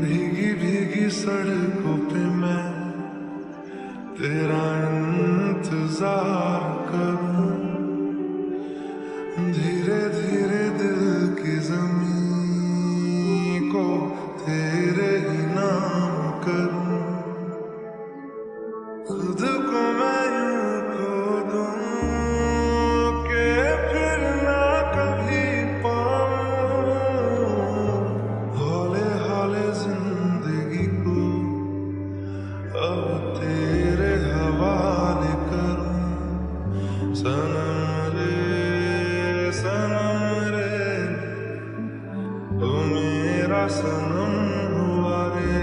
भीगी भीगी सड़कों पे मैं तेरा इंतजार करूं, धीरे धीरे दिल की जमीन को तेरे ही नाम करूं, खुद को मैं यूं खो दूं कि फिर ना कभी पाऊं, हौले हौले जिंदगी को अब तेरे हवाले करूं। सनम रे तू मेरा सनम हुआ रे।